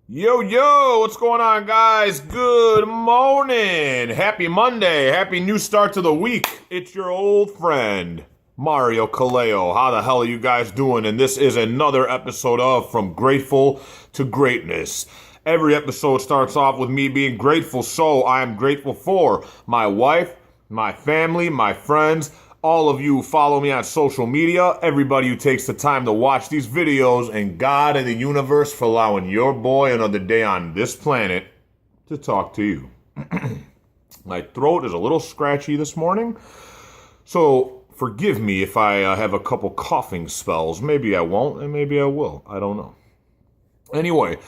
Yo, what's going on, guys? Good morning. Happy Monday. Happy new start to the week. It's your old friend, Mario Kaleo. How the hell are you guys doing? And this is another episode of From Grateful to Greatness. Every episode starts off with me being grateful, so I am grateful for my wife, my family, my friends, all of you who follow me on social media, everybody who takes the time to watch these videos, and God and the universe for allowing your boy another day on this planet to talk to you. My throat is a little scratchy this morning, so forgive me if I have a couple coughing spells. Maybe I won't, and maybe I will. I don't know. Anyway,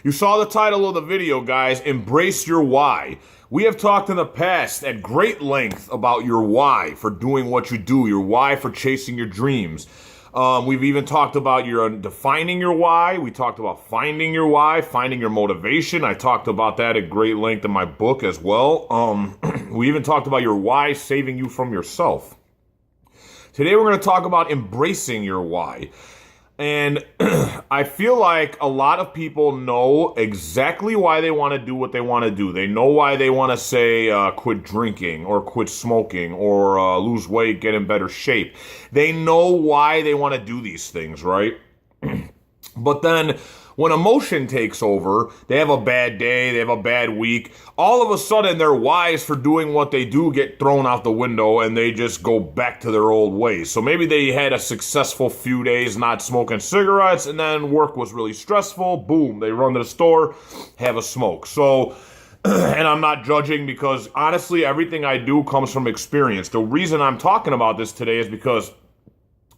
you saw the title of the video, guys. Embrace your why. We have talked in the past at great length about your why for doing what you do, your why for chasing your dreams. We've even talked about your defining your why. We talked about finding your why, finding your motivation. I talked about that at great length in my book as well. We even talked about your why saving you from yourself. Today we're going to talk about embracing your why. And I feel like a lot of people know exactly why they want to do what they want to do. They know why they want to say quit drinking or quit smoking or lose weight, get in better shape. They know why they want to do these things, right? But then when emotion takes over, they have a bad day, they have a bad week, all of a sudden their whys for doing what they do get thrown out the window and they just go back to their old ways. So maybe they had a successful few days not smoking cigarettes and then work was really stressful. Boom, they run to the store, have a smoke. So, and I'm not judging because honestly, everything I do comes from experience. The reason I'm talking about this today is because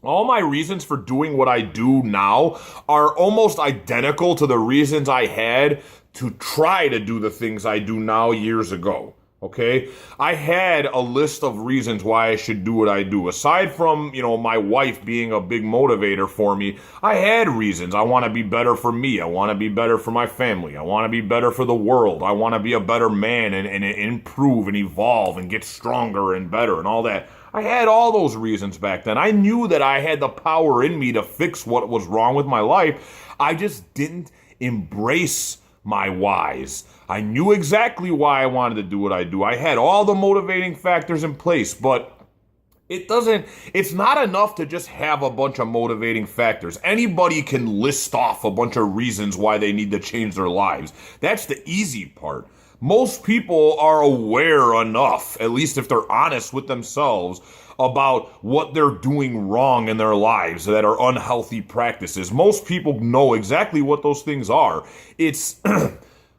all my reasons for doing what I do now are almost identical to the reasons I had to try to do the things I do now years ago. Okay? I had a list of reasons why I should do what I do. Aside from, my wife being a big motivator for me, I had reasons. I want to be better for me. I want to be better for my family. I want to be better for the world. I want to be a better man and improve and evolve and get stronger and better and all that. I had all those reasons back then. I knew that I had the power in me to fix what was wrong with my life. I just didn't embrace my whys. I knew exactly why I wanted to do what I do. I had all the motivating factors in place, but it's not enough to just have a bunch of motivating factors. Anybody can list off a bunch of reasons why they need to change their lives. That's the easy part. Most people are aware enough, at least if they're honest with themselves, about what they're doing wrong in their lives that are unhealthy practices. Most people know exactly what those things are. It's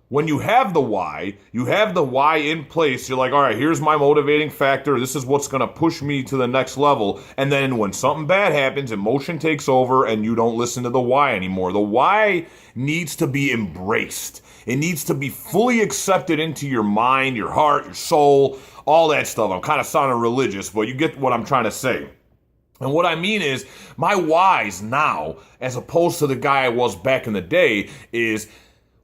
when you have the why in place, you're like, all right, here's my motivating factor. This is what's going to push me to the next level. And then when something bad happens, emotion takes over and you don't listen to the why anymore. The why needs to be embraced. It needs to be fully accepted into your mind, your heart, your soul, all that stuff. I'm kind of sounding religious, but you get what I'm trying to say. And what I mean is, my whys now, as opposed to the guy I was back in the day, is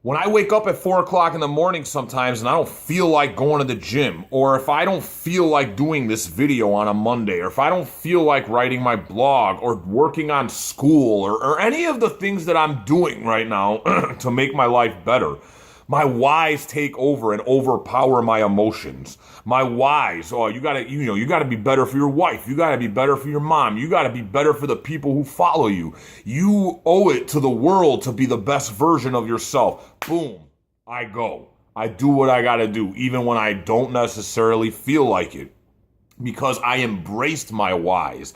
when I wake up at 4 o'clock in the morning sometimes and I don't feel like going to the gym, or if I don't feel like doing this video on a Monday, or if I don't feel like writing my blog or working on school or any of the things that I'm doing right now to make my life better, my whys take over and overpower my emotions. My whys, you gotta be better for your wife. You gotta be better for your mom. You gotta be better for the people who follow you. You owe it to the world to be the best version of yourself. Boom, I go. I do what I gotta do, even when I don't necessarily feel like it. Because I embraced my whys.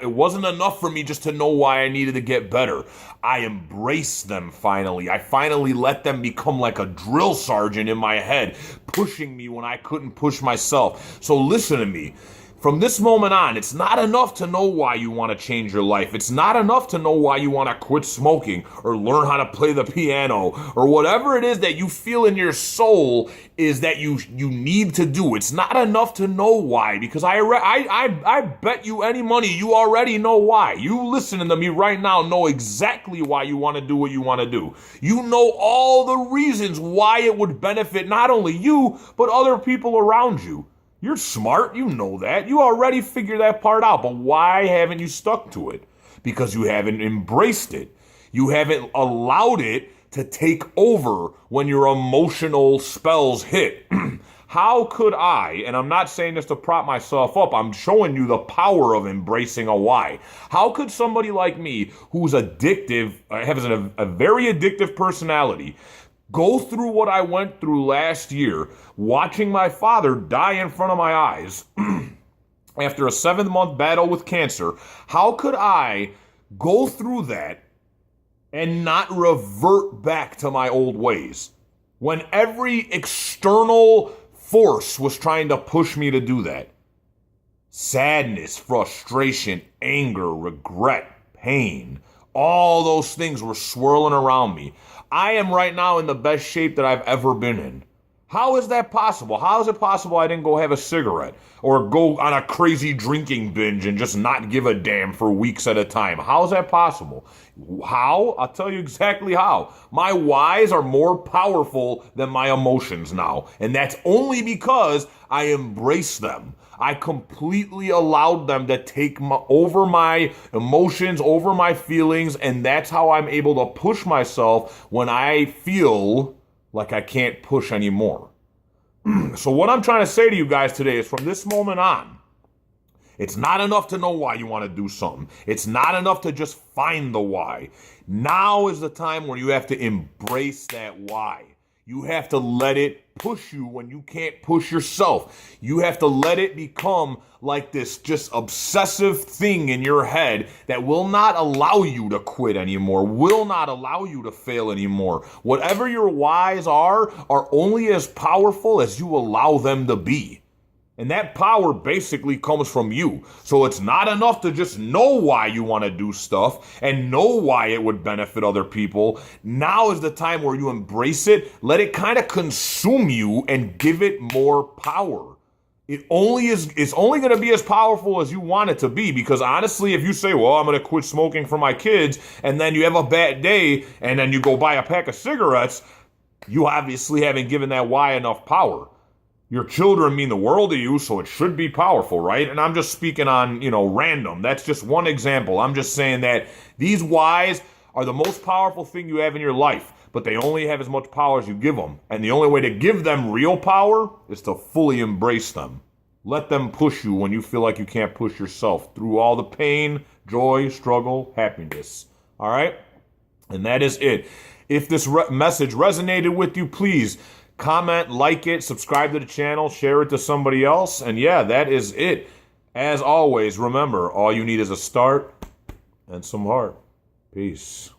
It wasn't enough for me just to know why I needed to get better. I embraced them finally. I finally let them become like a drill sergeant in my head, pushing me when I couldn't push myself. So listen to me. From this moment on, it's not enough to know why you want to change your life. It's not enough to know why you want to quit smoking or learn how to play the piano or whatever it is that you feel in your soul is that you need to do. It's not enough to know why, because I bet you any money you already know why. You listening to me right now know exactly why you want to do what you want to do. You know all the reasons why it would benefit not only you, but other people around you. You're smart, you know that. You already figured that part out, but why haven't you stuck to it? Because you haven't embraced it. You haven't allowed it to take over when your emotional spells hit. How could I, and I'm not saying this to prop myself up, I'm showing you the power of embracing a why. How could somebody like me, who's addictive, has a very addictive personality, go through what I went through last year, watching my father die in front of my eyes after a 7-month battle with cancer? How could I go through that and not revert back to my old ways when every external force was trying to push me to do that? Sadness, frustration, anger, regret, pain, all those things were swirling around me. I am right now in the best shape that I've ever been in. How is that possible? How is it possible I didn't go have a cigarette or go on a crazy drinking binge and just not give a damn for weeks at a time? How is that possible? How? I'll tell you exactly how. My whys are more powerful than my emotions now. And that's only because I embrace them. I completely allowed them to take over my emotions, over my feelings, and that's how I'm able to push myself when I feel like I can't push anymore. So what I'm trying to say to you guys today is, from this moment on, it's not enough to know why you want to do something. It's not enough to just find the why. Now is the time where you have to embrace that why. You have to let it push you when you can't push yourself. You have to let it become like this just obsessive thing in your head that will not allow you to quit anymore, will not allow you to fail anymore. Whatever your whys are only as powerful as you allow them to be. And that power basically comes from you. So it's not enough to just know why you want to do stuff and know why it would benefit other people. Now is the time where you embrace it, let it kind of consume you, and give it more power. It's only going to be as powerful as you want it to be, because honestly, if you say, well, I'm going to quit smoking for my kids, and then you have a bad day, and then you go buy a pack of cigarettes, you obviously haven't given that why enough power. Your children mean the world to you, so it should be powerful, right? And I'm just speaking on, random. That's just one example. I'm just saying that these whys are the most powerful thing you have in your life, but they only have as much power as you give them. And the only way to give them real power is to fully embrace them. Let them push you when you feel like you can't push yourself through all the pain, joy, struggle, happiness. All right? And that is it. If this message resonated with you, please comment, like it, subscribe to the channel, share it to somebody else. And yeah, that is it. As always, remember, all you need is a start and some heart. Peace.